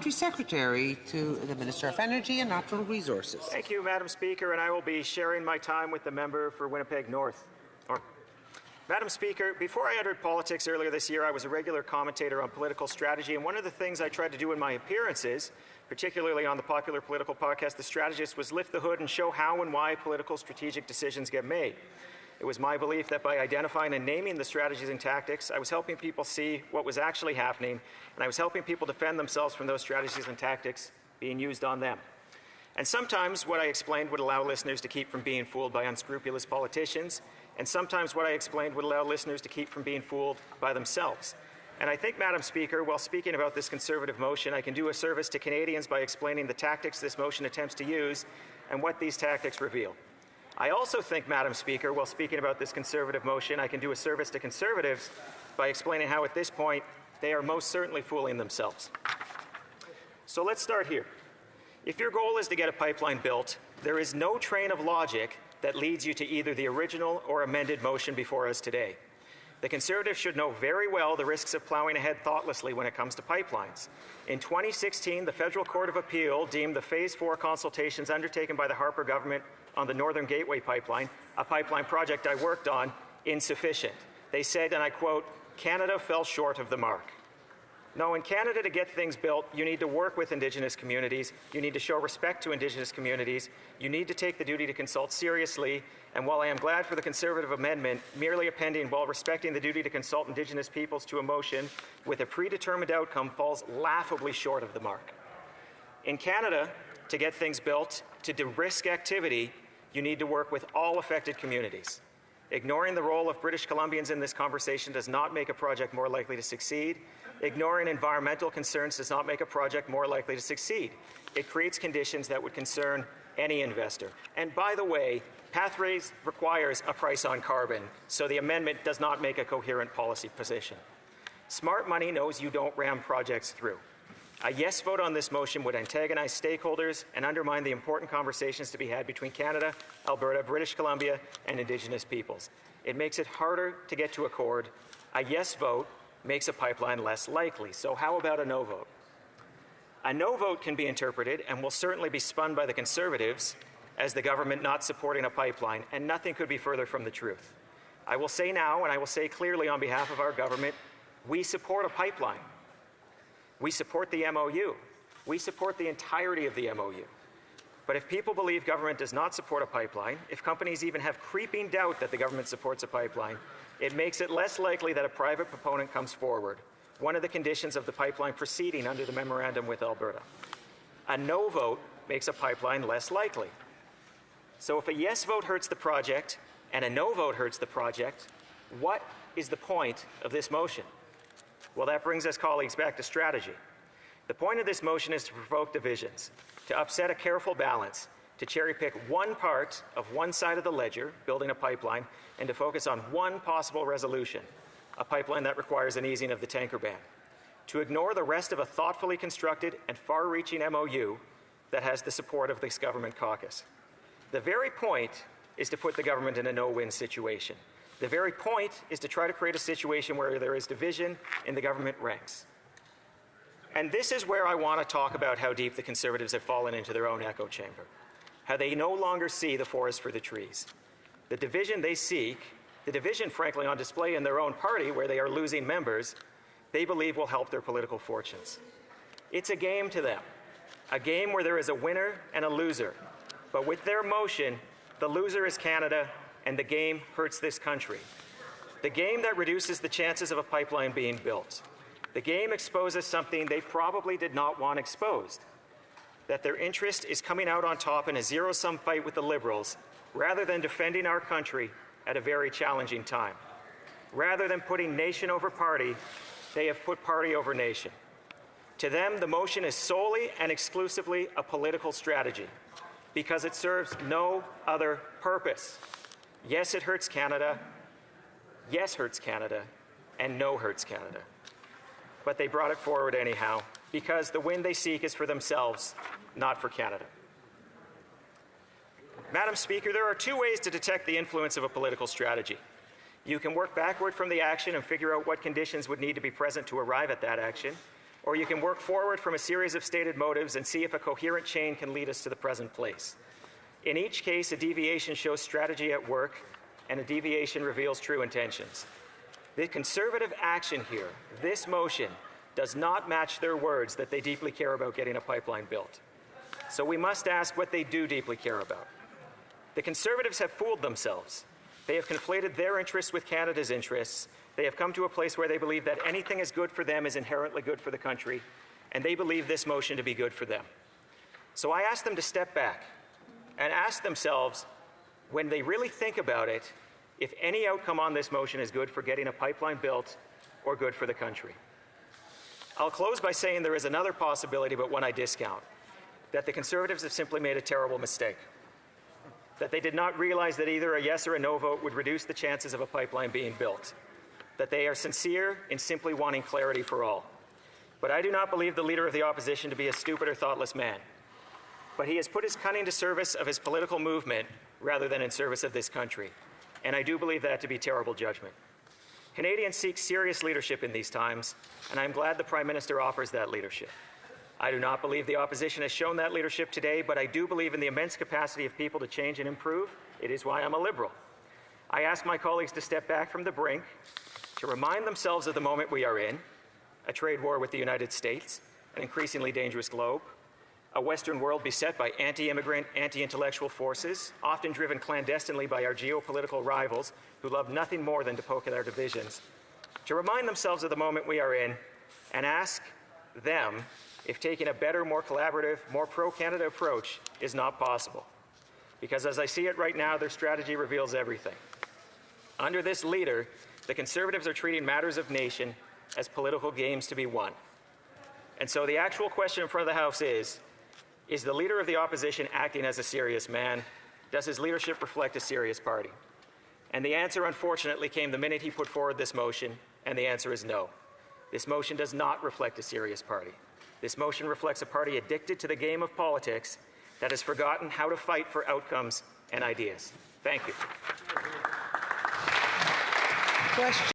Secretary to the Minister of Energy and Natural Resources. Thank you, Madam Speaker, and I will be sharing my time with the member for Winnipeg North. Madam Speaker, before I entered politics earlier this year, I was a regular commentator on political strategy, and one of the things I tried to do in my appearances, particularly on the popular political podcast The Strategist, was lift the hood and show how and why political strategic decisions get made. It was my belief that by identifying and naming the strategies and tactics, I was helping people see what was actually happening, and I was helping people defend themselves from those strategies and tactics being used on them. And sometimes what I explained would allow listeners to keep from being fooled by unscrupulous politicians, and sometimes what I explained would allow listeners to keep from being fooled by themselves. And I think, Madam Speaker, while speaking about this Conservative motion, I can do a service to Canadians by explaining the tactics this motion attempts to use and what these tactics reveal. I also think, Madam Speaker, while speaking about this Conservative motion, I can do a service to Conservatives by explaining how at this point they are most certainly fooling themselves. So let's start here. If your goal is to get a pipeline built, there is no train of logic that leads you to either the original or amended motion before us today. The Conservatives should know very well the risks of plowing ahead thoughtlessly when it comes to pipelines. In 2016, the Federal Court of Appeal deemed the Phase 4 consultations undertaken by the Harper government on the Northern Gateway pipeline, a pipeline project I worked on, insufficient. They said, and I quote, "Canada fell short of the mark." No, in Canada, to get things built, you need to work with Indigenous communities, you need to show respect to Indigenous communities, you need to take the duty to consult seriously, and while I am glad for the Conservative amendment, merely appending while respecting the duty to consult Indigenous peoples to a motion with a predetermined outcome falls laughably short of the mark. In Canada, to get things built, to de-risk activity, you need to work with all affected communities. Ignoring the role of British Columbians in this conversation does not make a project more likely to succeed. Ignoring environmental concerns does not make a project more likely to succeed. It creates conditions that would concern any investor. And by the way, Pathways requires a price on carbon, so the amendment does not make a coherent policy position. Smart money knows you don't ram projects through. A yes vote on this motion would antagonize stakeholders and undermine the important conversations to be had between Canada, Alberta, British Columbia, and Indigenous peoples. It makes it harder to get to accord. A yes vote makes a pipeline less likely. So how about a no vote? A no vote can be interpreted and will certainly be spun by the Conservatives as the government not supporting a pipeline, and nothing could be further from the truth. I will say now, and I will say clearly on behalf of our government, we support a pipeline. We support the MOU. We support the entirety of the MOU. But if people believe government does not support a pipeline, if companies even have creeping doubt that the government supports a pipeline, it makes it less likely that a private proponent comes forward, one of the conditions of the pipeline proceeding under the memorandum with Alberta. A no vote makes a pipeline less likely. So if a yes vote hurts the project and a no vote hurts the project, what is the point of this motion? Well, that brings us, colleagues, back to strategy. The point of this motion is to provoke divisions, to upset a careful balance, to cherry-pick one part of one side of the ledger, building a pipeline, and to focus on one possible resolution, a pipeline that requires an easing of the tanker ban, to ignore the rest of a thoughtfully constructed and far-reaching MOU that has the support of this government caucus. The very point is to put the government in a no-win situation. The very point is to try to create a situation where there is division in the government ranks. And this is where I want to talk about how deep the Conservatives have fallen into their own echo chamber, how they no longer see the forest for the trees. The division they seek, the division, frankly, on display in their own party where they are losing members, they believe will help their political fortunes. It's a game to them, a game where there is a winner and a loser. But with their motion, the loser is Canada, and the game hurts this country. The game that reduces the chances of a pipeline being built. The game exposes something they probably did not want exposed, that their interest is coming out on top in a zero-sum fight with the Liberals, rather than defending our country at a very challenging time. Rather than putting nation over party, they have put party over nation. To them, the motion is solely and exclusively a political strategy, because it serves no other purpose. Yes, it hurts Canada. Yes, hurts Canada. And no hurts Canada. But they brought it forward anyhow, because the win they seek is for themselves, not for Canada. Madam Speaker, there are two ways to detect the influence of a political strategy. You can work backward from the action and figure out what conditions would need to be present to arrive at that action, or you can work forward from a series of stated motives and see if a coherent chain can lead us to the present place. In each case, a deviation shows strategy at work, and a deviation reveals true intentions. The Conservative action here, this motion, does not match their words that they deeply care about getting a pipeline built. So we must ask what they do deeply care about. The Conservatives have fooled themselves. They have conflated their interests with Canada's interests. They have come to a place where they believe that anything is good for them is inherently good for the country, and they believe this motion to be good for them. So I ask them to step back and ask themselves, when they really think about it, if any outcome on this motion is good for getting a pipeline built or good for the country. I'll close by saying there is another possibility, but one I discount, that the Conservatives have simply made a terrible mistake, that they did not realize that either a yes or a no vote would reduce the chances of a pipeline being built, that they are sincere in simply wanting clarity for all. But I do not believe the Leader of the Opposition to be a stupid or thoughtless man. But he has put his cunning to service of his political movement rather than in service of this country, and I do believe that to be terrible judgment. Canadians seek serious leadership in these times, and I'm glad the Prime Minister offers that leadership. I do not believe the opposition has shown that leadership today, but I do believe in the immense capacity of people to change and improve. It is why I'm a Liberal. I ask my colleagues to step back from the brink, to remind themselves of the moment we are in, a trade war with the United States, an increasingly dangerous globe, a Western world beset by anti-immigrant, anti-intellectual forces, often driven clandestinely by our geopolitical rivals who love nothing more than to poke at our divisions, to remind themselves of the moment we are in and ask them if taking a better, more collaborative, more pro-Canada approach is not possible. Because as I see it right now, their strategy reveals everything. Under this leader, the Conservatives are treating matters of nation as political games to be won. And so the actual question in front of the House is the Leader of the Opposition acting as a serious man? Does his leadership reflect a serious party? And the answer, unfortunately, came the minute he put forward this motion, and the answer is no. This motion does not reflect a serious party. This motion reflects a party addicted to the game of politics that has forgotten how to fight for outcomes and ideas. Thank you. Question.